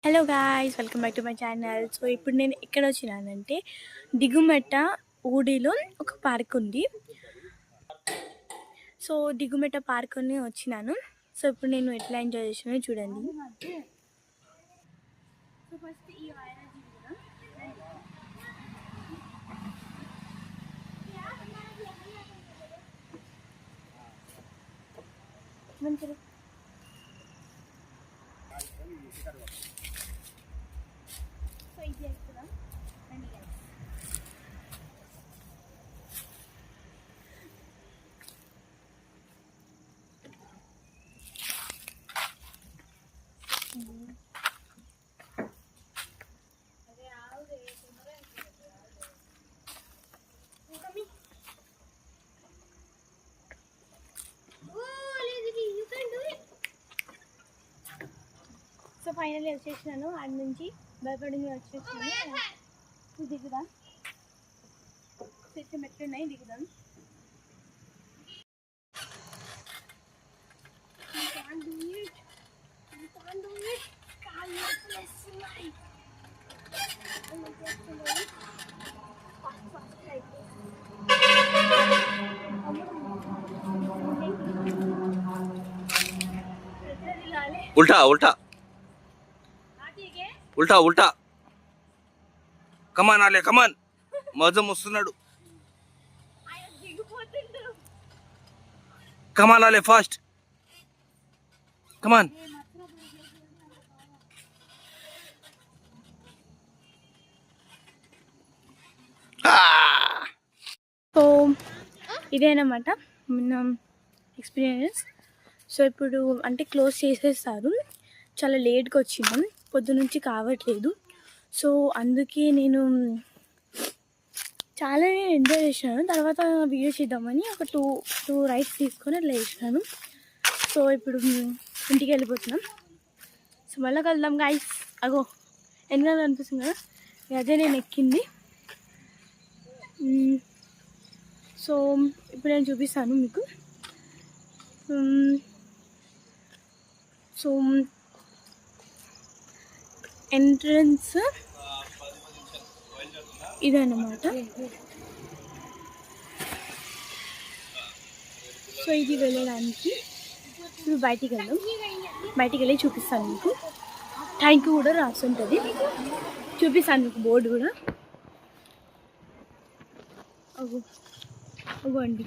Hello guys, welcome back to my channel. So ఇప్పుడు నేను ఎక్కడ వచ్చినానంటే దిగుమెట్ట ఊడిలో ఒక పార్క్ ఉంది. సో దిగుమెట్ట పార్క్ అని వచ్చినాను. సో ఇప్పుడు నేను ఎట్లా ఎంజాయ్ చేసినానో చూడండి. సో ఫస్ట్ ఈ మంచిగా సో ఇది ఎక్కుదాం రండి గైస్. So finally వచ్చేసినాను. ఆడ నుంచి భయపడి వచ్చేసినాను. దిగుదాం. చెట్టు మెట్లు ఉన్నాయి, దిగుదాం. उल्टा उल्टा उल्टा उल्टा कमान आले कमान मजम वस्तुन्नाडु कमान आले फास्ट कमान సో ఇదేనమాట మన ఎక్స్పీరియన్స్. సో ఇప్పుడు అంటే క్లోజ్ చేసేస్తారు. చాలా లేట్గా వచ్చినాం, పొద్దునుంచి కావట్లేదు. సో అందుకే నేను చాలా ఎంజాయ్ చేసినాను. తర్వాత వీడియో చేద్దామని ఒక టూ రైడ్స్ తీసుకొని అట్లా చేసినాను. సో ఇప్పుడు ఇంటికి వెళ్ళిపోతున్నాం. సో మళ్ళీ కలుద్దాం గాయ్స్. అగో ఎన్నో అనిపిస్తుంది కదా, అదే నేను ఎక్కింది. సో ఇప్పుడు నేను చూపిస్తాను మీకు. సో ఎంట్రన్స్ ఇదన్నమాట. సో ఇది వెళ్ళడానికి ఇప్పుడు బయటికి వెళ్ళి చూపిస్తాను మీకు. థ్యాంక్ యూ కూడా రాస్తుంటుంది, చూపిస్తాను మీకు బోర్డు కూడా. అగో అండి.